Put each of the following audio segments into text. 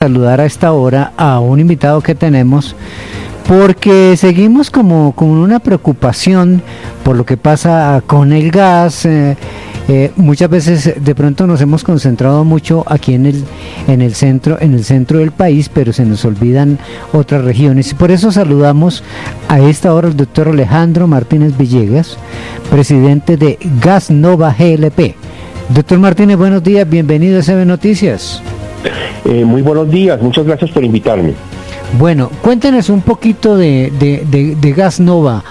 Saludar a esta hora a un invitado que tenemos porque seguimos como con una preocupación por lo que pasa con el gas. Muchas veces de pronto nos hemos concentrado mucho aquí en el centro del país, pero se nos olvidan otras regiones. Y por eso saludamos a esta hora al doctor Alejandro Martínez Villegas, presidente de Gas Nova GLP. Doctor Martínez, buenos días, bienvenido a CB Noticias. Muy buenos días, muchas gracias por invitarme. Bueno, cuéntenos un poquito de Gas Nova,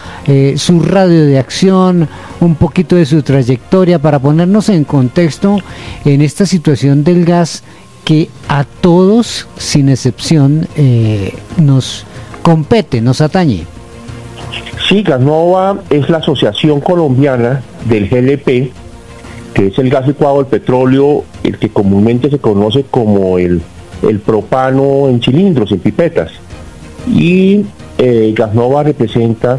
su radio de acción, un poquito de su trayectoria para ponernos en contexto en esta situación del gas que a todos, sin excepción, nos compete, nos atañe. Sí, Gas Nova es la asociación colombiana del GLP, que es el gas licuado del petróleo, el que comúnmente se conoce como el propano en cilindros, en pipetas. Y Gas Nova representa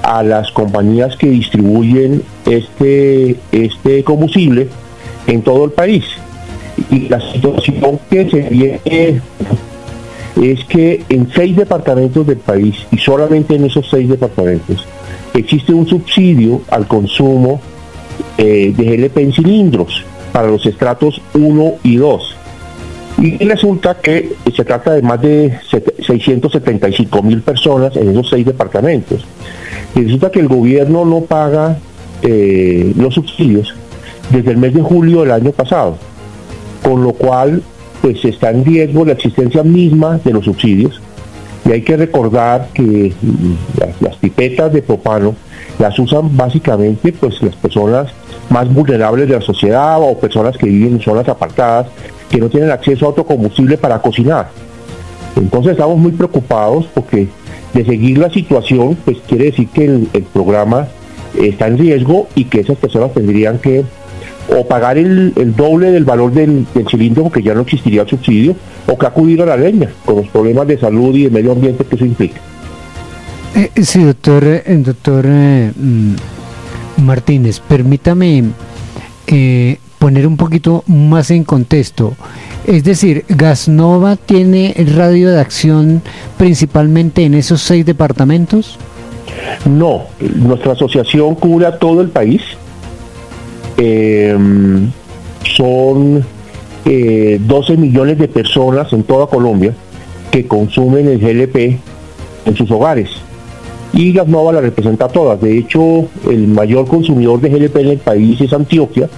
a las compañías que distribuyen este combustible en todo el país. Y la situación que se viene es que en 6 departamentos del país, y solamente en esos 6 departamentos, existe un subsidio al consumo de GLP en cilindros para los estratos 1 y 2. Y resulta que se trata de más de 675,000 personas en esos 6 departamentos. Y resulta que el gobierno no paga los subsidios desde el mes de julio del año pasado, con lo cual pues está en riesgo la existencia misma de los subsidios. Y hay que recordar que las pipetas de propano las usan básicamente pues las personas más vulnerables de la sociedad o personas que viven en zonas apartadas que no tienen acceso a autocombustible para cocinar. Entonces estamos muy preocupados porque de seguir la situación pues quiere decir que el programa está en riesgo y que esas personas tendrían que o pagar el doble del valor del cilindro porque ya no existiría el subsidio, o que acudir a la leña con los problemas de salud y de medio ambiente que eso implica. Sí, doctor Martínez, permítame poner un poquito más en contexto. Es decir, Gas Nova tiene radio de acción principalmente en esos 6 departamentos. No, nuestra asociación cubre a todo el país. Son 12 millones de personas en toda Colombia que consumen el GLP en sus hogares. Y Gas Nova la representa a todas. De hecho, el mayor consumidor de GLP en el país es Antioquia,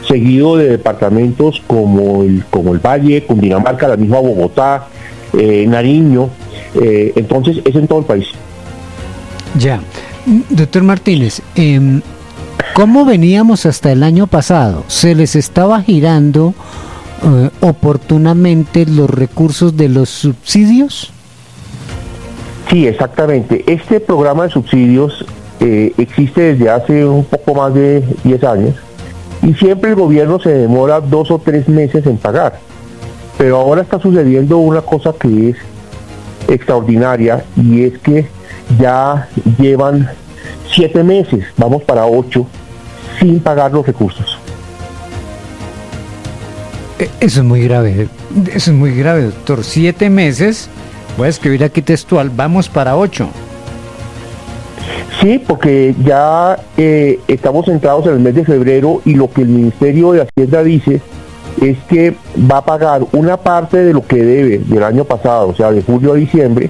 seguido de departamentos como el Valle, Cundinamarca, la misma Bogotá, Nariño. Entonces es en todo el país. Ya. Doctor Martínez, ¿cómo veníamos hasta el año pasado? ¿Se les estaba girando oportunamente los recursos de los subsidios? Sí, exactamente. Este programa de subsidios existe desde hace un poco más de 10 años y siempre el gobierno se demora 2 o 3 meses en pagar. Pero ahora está sucediendo una cosa que es extraordinaria, y es que ya llevan 7 meses, vamos para 8, sin pagar los recursos. Eso es muy grave, doctor. 7 meses, voy a escribir aquí textual, vamos para 8. Sí, porque ya estamos entrados en el mes de febrero y lo que el Ministerio de Hacienda dice es que va a pagar una parte de lo que debe del año pasado, o sea, de julio a diciembre,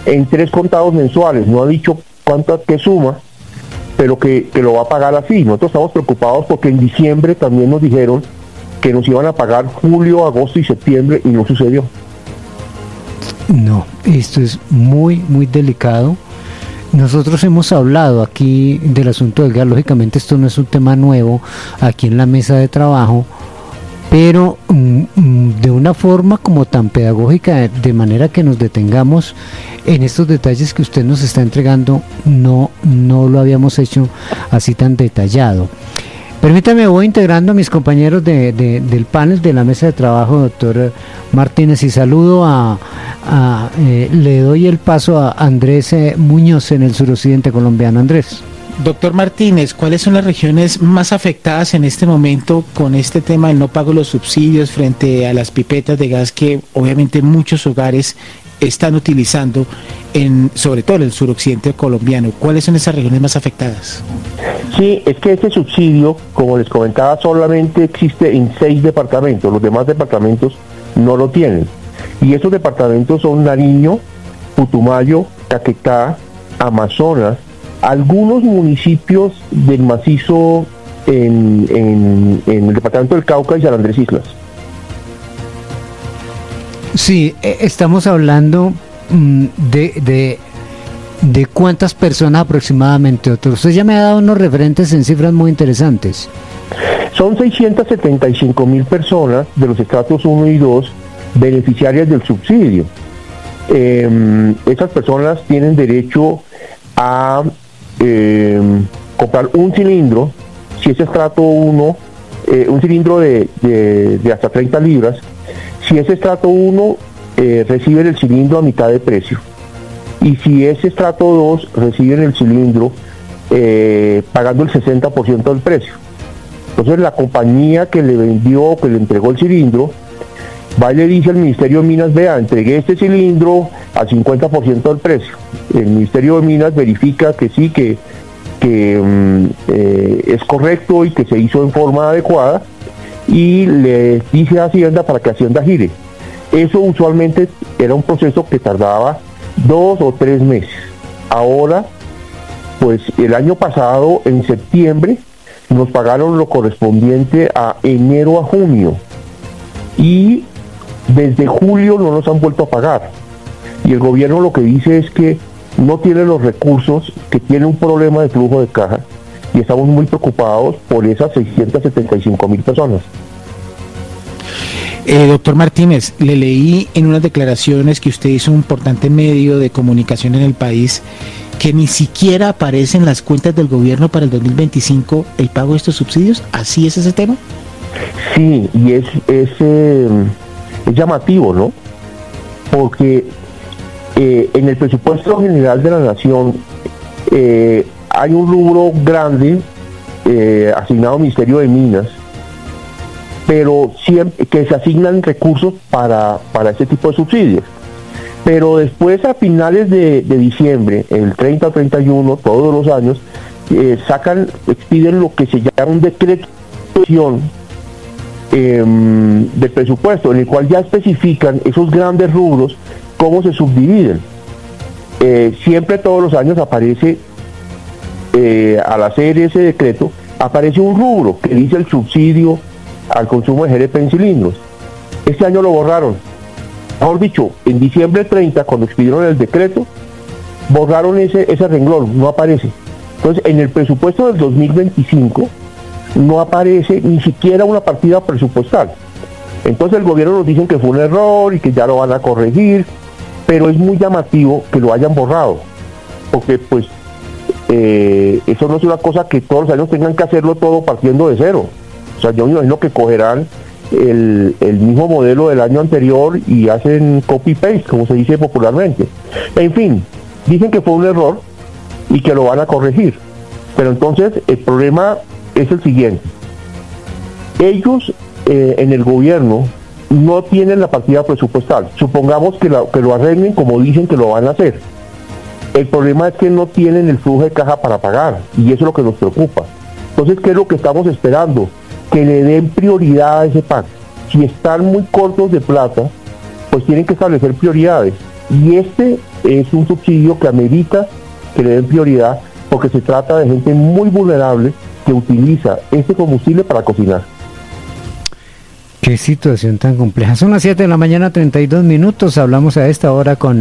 en 3 contados mensuales. No ha dicho qué suma, pero que lo va a pagar así. Nosotros estamos preocupados porque en diciembre también nos dijeron que nos iban a pagar julio, agosto y septiembre y no sucedió. No, esto es muy, muy delicado. Nosotros hemos hablado aquí del asunto del gas, lógicamente esto no es un tema nuevo aquí en la mesa de trabajo, pero de una forma como tan pedagógica, de manera que nos detengamos en estos detalles que usted nos está entregando, no lo habíamos hecho así tan detallado. Permítame, voy integrando a mis compañeros del panel de la mesa de trabajo, doctor Martínez, y saludo le doy el paso a Andrés Muñoz en el suroccidente colombiano. Andrés. Doctor Martínez, ¿cuáles son las regiones más afectadas en este momento con este tema del no pago de los subsidios frente a las pipetas de gas que obviamente muchos hogares están utilizando, sobre todo en el suroccidente colombiano? ¿Cuáles son esas regiones más afectadas? Sí, es que este subsidio, como les comentaba, solamente existe en 6 departamentos, los demás departamentos no lo tienen. Y esos departamentos son Nariño, Putumayo, Caquetá, Amazonas, algunos municipios del macizo en el departamento del Cauca y San Andrés Islas. Sí, estamos hablando de cuántas personas aproximadamente, doctor. Usted ya me ha dado unos referentes en cifras muy interesantes. Son 675.000 personas de los estratos 1 y 2 beneficiarias del subsidio. Esas personas tienen derecho a comprar un cilindro, si es estrato 1, un cilindro de hasta 30 libras. Si es estrato 1, reciben el cilindro a mitad de precio. Y si es estrato 2, reciben el cilindro pagando el 60% del precio. Entonces la compañía que le vendió, que le entregó el cilindro, va y le dice al Ministerio de Minas: vea, entregué este cilindro al 50% del precio. El Ministerio de Minas verifica que sí, que es correcto y que se hizo en forma adecuada, y le dice a Hacienda para que Hacienda gire. Eso usualmente era un proceso que tardaba 2 o 3 meses. Ahora, pues el año pasado, en septiembre, nos pagaron lo correspondiente a enero a junio, y desde julio no nos han vuelto a pagar. Y el gobierno lo que dice es que no tiene los recursos, que tiene un problema de flujo de caja, y estamos muy preocupados por esas 675.000 personas. Doctor Martínez, le leí en unas declaraciones que usted hizo un importante medio de comunicación en el país que ni siquiera aparece en las cuentas del gobierno para el 2025 el pago de estos subsidios. ¿Así es ese tema? Sí, y es llamativo, ¿no? Porque en el presupuesto general de la Nación hay un rubro grande asignado al Ministerio de Minas, pero siempre que se asignan recursos para este tipo de subsidios. Pero después, a finales de diciembre, el 30 o 31, todos los años, expiden lo que se llama un decreto del presupuesto, en el cual ya especifican esos grandes rubros, cómo se subdividen. Siempre, todos los años, aparece, al hacer ese decreto, aparece un rubro que dice el subsidio al consumo de GLP en cilindros. Este año lo borraron. Mejor dicho, en diciembre 30, cuando expidieron el decreto, borraron ese renglón, no aparece. Entonces, en el presupuesto del 2025 no aparece ni siquiera una partida presupuestal. Entonces el gobierno nos dicen que fue un error y que ya lo van a corregir, pero es muy llamativo que lo hayan borrado, porque pues eso no es una cosa que todos los años tengan que hacerlo todo partiendo de cero. O sea, yo me imagino que cogerán el mismo modelo del año anterior y hacen copy-paste, como se dice popularmente. En fin, dicen que fue un error y que lo van a corregir. Pero entonces el problema es el siguiente. Ellos en el gobierno no tienen la partida presupuestal. Supongamos que lo arreglen como dicen que lo van a hacer. El problema es que no tienen el flujo de caja para pagar, y eso es lo que nos preocupa. Entonces, ¿qué es lo que estamos esperando? Que le den prioridad a ese PAC. Si están muy cortos de plata, pues tienen que establecer prioridades. Y este es un subsidio que amerita que le den prioridad, porque se trata de gente muy vulnerable que utiliza este combustible para cocinar. Qué situación tan compleja. Son las 7 de la mañana, 32 minutos. Hablamos a esta hora con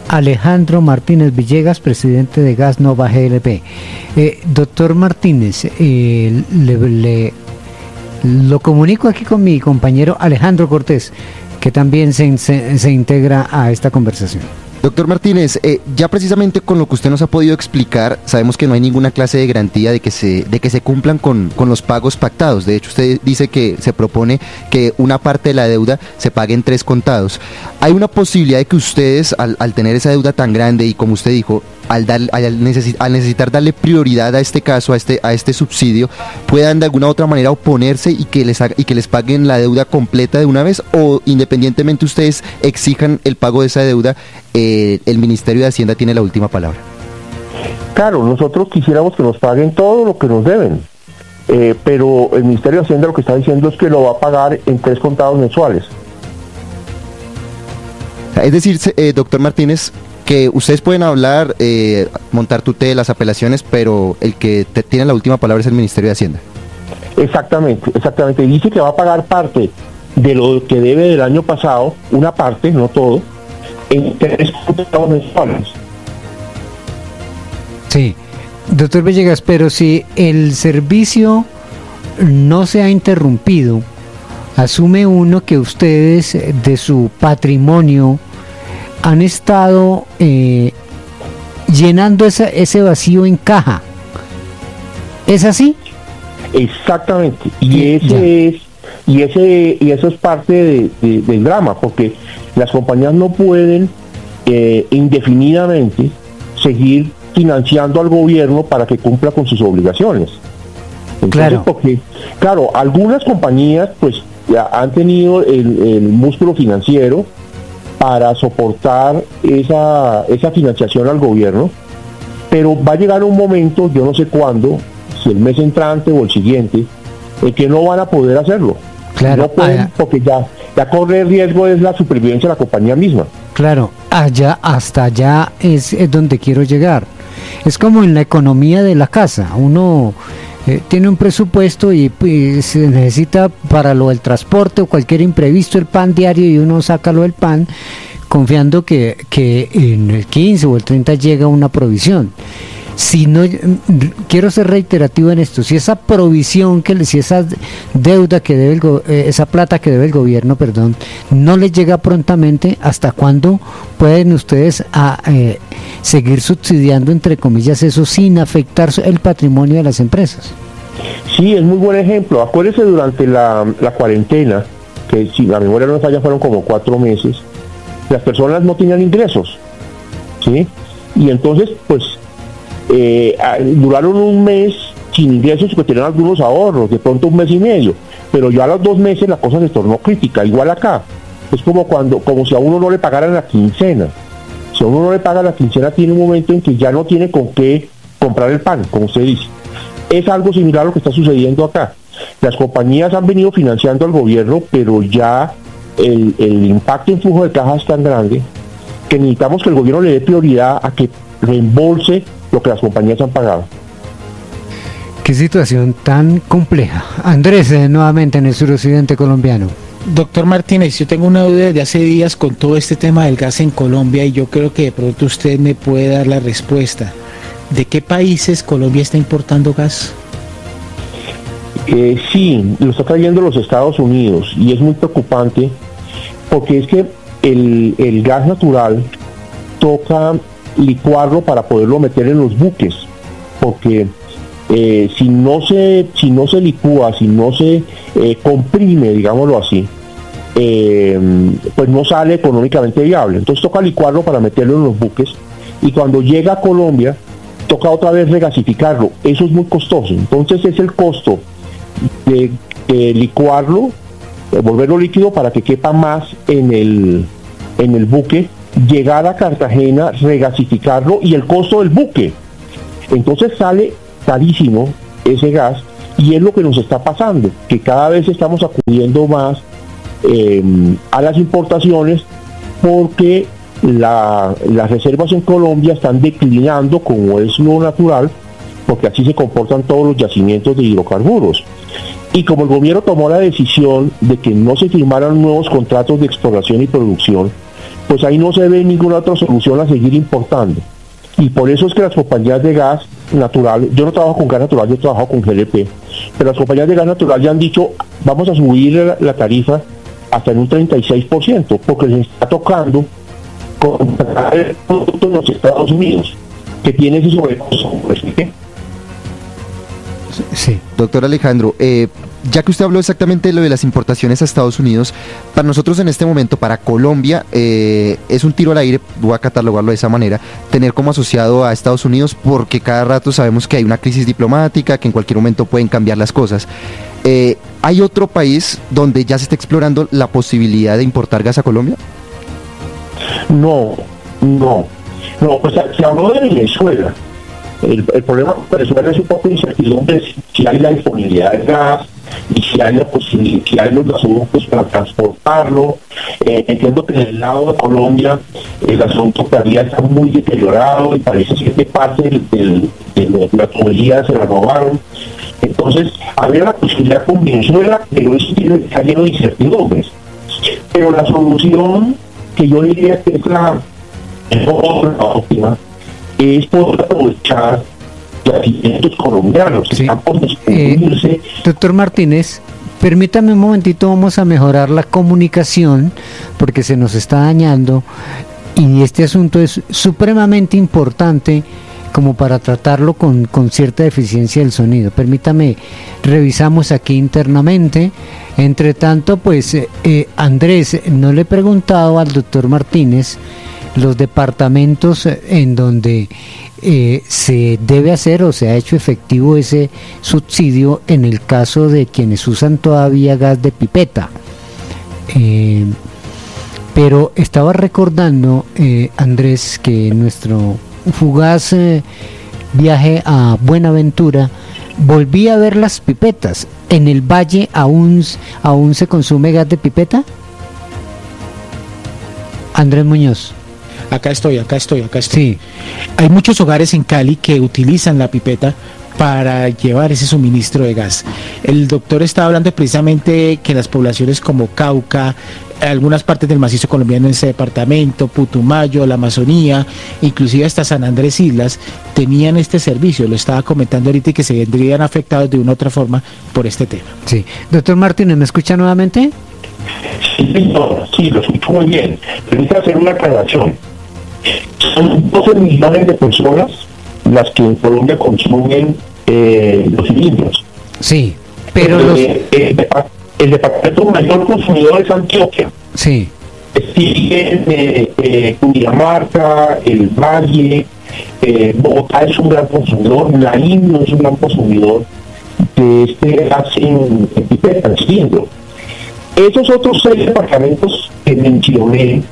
Alejandro Martínez Villegas, presidente de Gas Nova GLP. Doctor Martínez, lo comunico aquí con mi compañero Alejandro Cortés, que también se integra a esta conversación. Doctor Martínez, ya precisamente con lo que usted nos ha podido explicar, sabemos que no hay ninguna clase de garantía de que se cumplan con los pagos pactados. De hecho, usted dice que se propone que una parte de la deuda se pague en 3 contados. ¿Hay una posibilidad de que ustedes, al tener esa deuda tan grande y, como usted dijo, al necesitar darle prioridad a este caso, a este subsidio, puedan de alguna u otra manera oponerse y que les paguen la deuda completa de una vez, o independientemente ustedes exijan el pago de esa deuda, el Ministerio de Hacienda tiene la última palabra? Claro, nosotros quisiéramos que nos paguen todo lo que nos deben, pero el Ministerio de Hacienda lo que está diciendo es que lo va a pagar en 3 contados mensuales. Es decir, doctor Martínez, que ustedes pueden hablar, montar tutelas, apelaciones, pero el que tiene la última palabra es el Ministerio de Hacienda. Exactamente. Dice que va a pagar parte de lo que debe del año pasado, una parte, no todo, en 3 contados mensuales. Sí, doctor Villegas, pero si el servicio no se ha interrumpido, asume uno que ustedes de su patrimonio han estado llenando ese vacío en caja. ¿Es así? Exactamente, y eso es parte del drama, porque las compañías no pueden indefinidamente seguir financiando al gobierno para que cumpla con sus obligaciones. Entonces, claro. Porque, claro, algunas compañías pues ya han tenido el músculo financiero para soportar esa financiación al gobierno, pero va a llegar un momento, yo no sé cuándo, si el mes entrante o el siguiente, en que no van a poder hacerlo. Claro. No pueden, porque ya corre riesgo es la supervivencia de la compañía misma. Claro, hasta allá es donde quiero llegar. Es como en la economía de la casa, uno tiene un presupuesto y pues, se necesita para lo del transporte o cualquier imprevisto el pan diario, y uno saca lo del pan confiando que en el 15 o el 30 llega una provisión. Si no, quiero ser reiterativo en esto, si esa provisión, si esa deuda que debe esa plata que debe el gobierno, no les llega prontamente, ¿hasta cuándo pueden ustedes seguir subsidiando, entre comillas, eso sin afectar el patrimonio de las empresas? Sí, es muy buen ejemplo. Acuérdese, durante la cuarentena, que si la memoria no me falla fueron como 4 meses, las personas no tenían ingresos, ¿sí? Y entonces, pues, duraron un mes sin ingresos, que tenían algunos ahorros, de pronto un mes y medio, pero ya a los 2 meses la cosa se tornó crítica. Igual acá, es como si a uno no le pagaran la quincena. Si a uno no le paga la quincena, tiene un momento en que ya no tiene con qué comprar el pan, como usted dice. Es algo similar a lo que está sucediendo acá. Las compañías han venido financiando al gobierno, pero ya el impacto en flujo de caja es tan grande que necesitamos que el gobierno le dé prioridad a que reembolse lo que las compañías han pagado. Qué situación tan compleja. Andrés, nuevamente en el suroccidente colombiano. Doctor Martínez, yo tengo una duda desde hace días con todo este tema del gas en Colombia, y yo creo que de pronto usted me puede dar la respuesta. ¿De qué países Colombia está importando gas? Sí, lo está trayendo los Estados Unidos, y es muy preocupante porque es que el gas natural toca licuarlo para poderlo meter en los buques, porque si no se licúa, si no se comprime, digámoslo así, pues no sale económicamente viable. Entonces toca licuarlo para meterlo en los buques, y cuando llega a Colombia toca otra vez regasificarlo. Eso es muy costoso. Entonces es el costo de licuarlo, de volverlo líquido para que quepa más en el buque, llegar a Cartagena, regasificarlo, y el costo del buque. Entonces sale carísimo ese gas, y es lo que nos está pasando, que cada vez estamos acudiendo más a las importaciones, porque las reservas en Colombia están declinando, como es lo natural, porque así se comportan todos los yacimientos de hidrocarburos. Y como el gobierno tomó la decisión de que no se firmaran nuevos contratos de exploración y producción, pues ahí no se ve ninguna otra solución a seguir importando. Y por eso es que las compañías de gas natural, yo no trabajo con gas natural, yo trabajo con GLP, pero las compañías de gas natural ya han dicho, vamos a subir la tarifa hasta en un 36%, porque les está tocando comprar el producto en los Estados Unidos, que tiene ese sobrecosto. Sí. Doctor Alejandro, ya que usted habló exactamente de lo de las importaciones a Estados Unidos, para nosotros en este momento, para Colombia, es un tiro al aire, voy a catalogarlo de esa manera, tener como asociado a Estados Unidos, porque cada rato sabemos que hay una crisis diplomática, que en cualquier momento pueden cambiar las cosas. ¿Hay otro país donde ya se está explorando la posibilidad de importar gas a Colombia? No, pues se habló de Venezuela. El problema con Venezuela es un poco de incertidumbre si hay la disponibilidad de gas y si hay la posibilidad, si hay los gasoductos para transportarlo. Entiendo que en el lado de Colombia el asunto todavía está muy deteriorado y parece ser que parte de la tubería se la robaron. Entonces, había la posibilidad con Venezuela, pero eso está lleno de incertidumbres. Pero la solución que yo diría que es la óptima es poder aprovechar yacimientos colombianos que están por descubrirse. Doctor Martínez, permítame un momentito, vamos a mejorar la comunicación porque se nos está dañando y este asunto es supremamente importante como para tratarlo con cierta eficiencia del sonido. Permítame, revisamos aquí internamente. Entre tanto, pues Andrés, no le he preguntado al doctor Martínez los departamentos en donde se debe hacer o se ha hecho efectivo ese subsidio en el caso de quienes usan todavía gas de pipeta. Pero estaba recordando, Andrés, que nuestro fugaz viaje a Buenaventura volví a ver las pipetas. ¿En el valle aún se consume gas de pipeta? Andrés Muñoz. Acá estoy. Sí. Hay muchos hogares en Cali que utilizan la pipeta para llevar ese suministro de gas. El doctor estaba hablando precisamente que las poblaciones como Cauca, algunas partes del macizo colombiano en ese departamento, Putumayo, la Amazonía, inclusive hasta San Andrés Islas, tenían este servicio. Lo estaba comentando ahorita y que se vendrían afectados de una u otra forma por este tema. Sí. Doctor Martínez, ¿me escucha nuevamente? Sí, señor, sí, lo escucho muy bien. Permítame hacer una aclaración. Son 12 millones de personas las que en Colombia consumen los cilindros. Sí, pero el departamento mayor consumidor es Antioquia. Sí. Siguen Cundinamarca, el Valle, Bogotá es un gran consumidor, Nariño es un gran consumidor de este gas en pipeta, en cilindro. Esos otros 6 departamentos que mencioné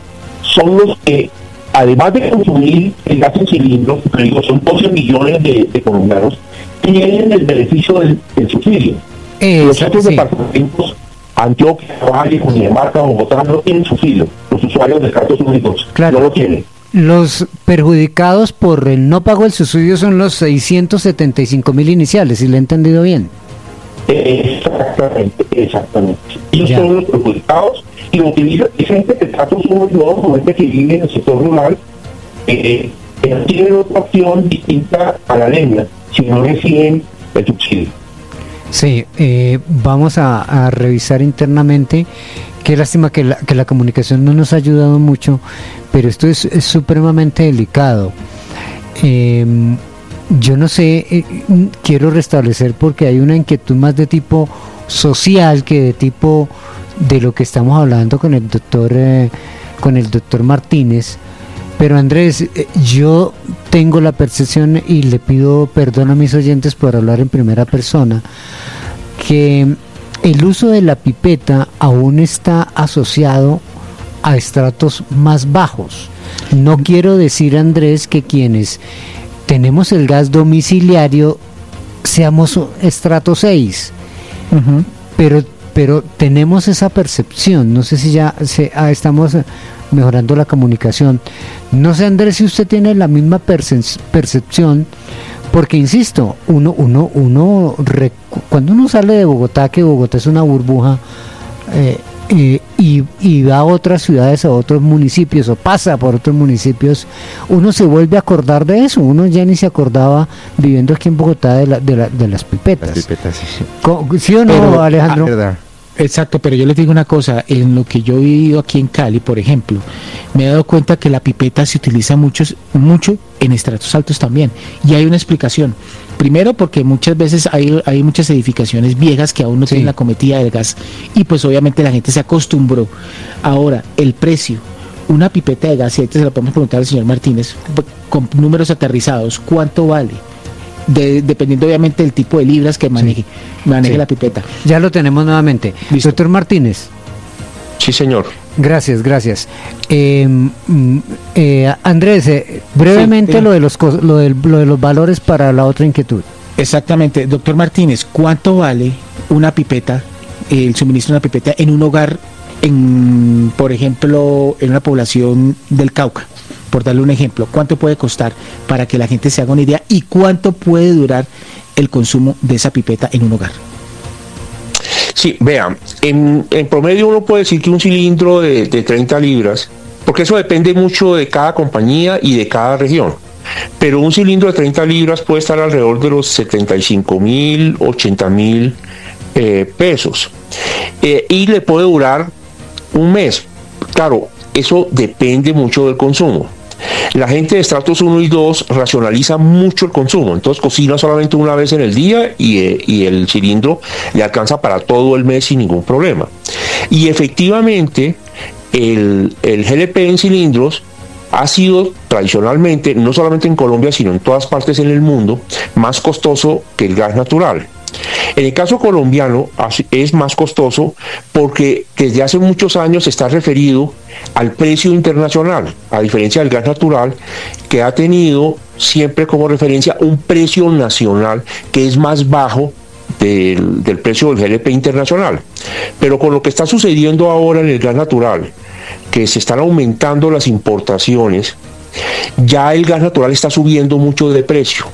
son los que, además de consumir el gas en cilindro, que digo, son 12 millones de colombianos, tienen el beneficio del subsidio. Los otros departamentos, Antioquia, Valle, Cundinamarca, Bogotá, no tienen subsidio. Los usuarios de cartos únicos no lo tienen. Los perjudicados por el no pago del subsidio son los 675.000 iniciales, si le he entendido bien. Exactamente. Ellos son los perjudicados y lo utilizan gente de tratos únicos, gente que vive en el sector rural, no tienen otra opción distinta a la leña, si no reciben el subsidio. Sí, vamos a revisar internamente. Qué lástima que la comunicación no nos ha ayudado mucho, pero esto es supremamente delicado. Yo no sé, quiero restablecer porque hay una inquietud más de tipo social que de tipo de lo que estamos hablando con el doctor Martínez. Pero Andrés, yo tengo la percepción, y le pido perdón a mis oyentes por hablar en primera persona, que el uso de la pipeta aún está asociado a estratos más bajos. No quiero decir, Andrés, que quienes tenemos el gas domiciliario seamos estrato 6, pero tenemos esa percepción. No sé si ya estamos mejorando la comunicación. No sé, Andrés, si usted tiene la misma percepción, porque insisto, cuando uno sale de Bogotá, que Bogotá es una burbuja, y va a otras ciudades, a otros municipios, o pasa por otros municipios, uno se vuelve a acordar de eso. Uno ya ni se acordaba, viviendo aquí en Bogotá, de las pipetas. Las pipetas, sí. ¿Sí o no, Alejandro? Verdad. Exacto, pero yo les digo una cosa, en lo que yo he vivido aquí en Cali, por ejemplo, me he dado cuenta que la pipeta se utiliza mucho en estratos altos también, y hay una explicación. Primero, porque muchas veces hay muchas edificaciones viejas que aún no tienen la cometida del gas, y pues obviamente la gente se acostumbró. Ahora, el precio, una pipeta de gas, y ahorita se lo podemos preguntar al señor Martínez, con números aterrizados, ¿cuánto vale? Dependiendo obviamente del tipo de libras que maneje la pipeta. Ya lo tenemos nuevamente. Listo. Doctor Martínez. Sí, señor. Gracias. Andrés, brevemente Sí, lo de los valores para la otra inquietud. Exactamente. Doctor Martínez, ¿cuánto vale una pipeta, el suministro de una pipeta en un hogar, por ejemplo, en una población del Cauca? Por darle un ejemplo, ¿cuánto puede costar para que la gente se haga una idea y cuánto puede durar el consumo de esa pipeta en un hogar? Sí, vean, en promedio uno puede decir que un cilindro de 30 libras, porque eso depende mucho de cada compañía y de cada región, pero un cilindro de 30 libras puede estar alrededor de los 75.000, 80.000 pesos, y le puede durar un mes. Claro, eso depende mucho del consumo. La gente de estratos 1 y 2 racionaliza mucho el consumo, entonces cocina solamente una vez en el día y el cilindro le alcanza para todo el mes sin ningún problema. Y efectivamente, el GLP en cilindros ha sido tradicionalmente, no solamente en Colombia, sino en todas partes en el mundo, más costoso que el gas natural. En el caso colombiano es más costoso porque desde hace muchos años está referido al precio internacional, a diferencia del gas natural, que ha tenido siempre como referencia un precio nacional que es más bajo del precio del GLP internacional. Pero con lo que está sucediendo ahora en el gas natural, que se están aumentando las importaciones, ya el gas natural está subiendo mucho de precio,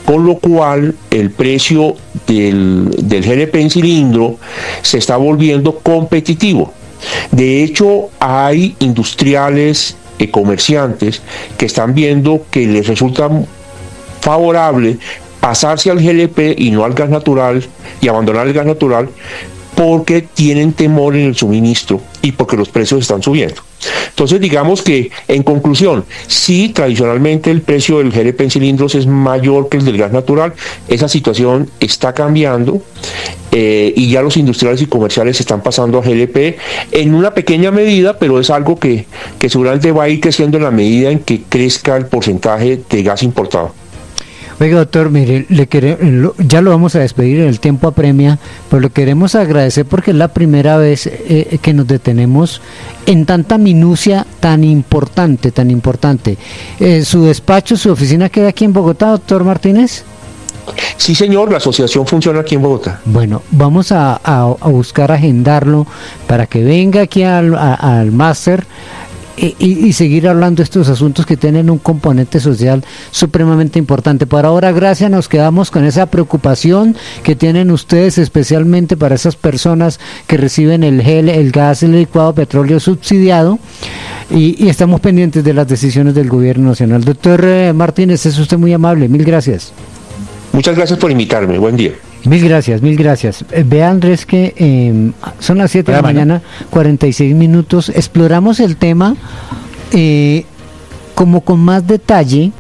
con lo cual el precio del GLP en cilindro se está volviendo competitivo. De hecho, hay industriales y comerciantes que están viendo que les resulta favorable pasarse al GLP y no al gas natural, y abandonar el gas natural, porque tienen temor en el suministro y porque los precios están subiendo. Entonces, digamos que, en conclusión, sí, tradicionalmente el precio del GLP en cilindros es mayor que el del gas natural. Esa situación está cambiando y ya los industriales y comerciales están pasando a GLP en una pequeña medida, pero es algo que seguramente va a ir creciendo en la medida en que crezca el porcentaje de gas importado. Oiga, doctor, mire, ya lo vamos a despedir, el tiempo apremia, pero lo queremos agradecer porque es la primera vez que nos detenemos en tanta minucia tan importante. ¿Su despacho, su oficina queda aquí en Bogotá, doctor Martínez? Sí, señor, la asociación funciona aquí en Bogotá. Bueno, vamos a buscar agendarlo para que venga aquí al máster y seguir hablando de estos asuntos que tienen un componente social supremamente importante. Por ahora, gracias, nos quedamos con esa preocupación que tienen ustedes, especialmente para esas personas que reciben el gas licuado, petróleo subsidiado, y estamos pendientes de las decisiones del gobierno nacional. Doctor Martínez, es usted muy amable, mil gracias. Muchas gracias por invitarme, buen día. Mil gracias. Vea, Andrés, que son las 7 de la mañana, 46 minutos. Exploramos el tema como con más detalle.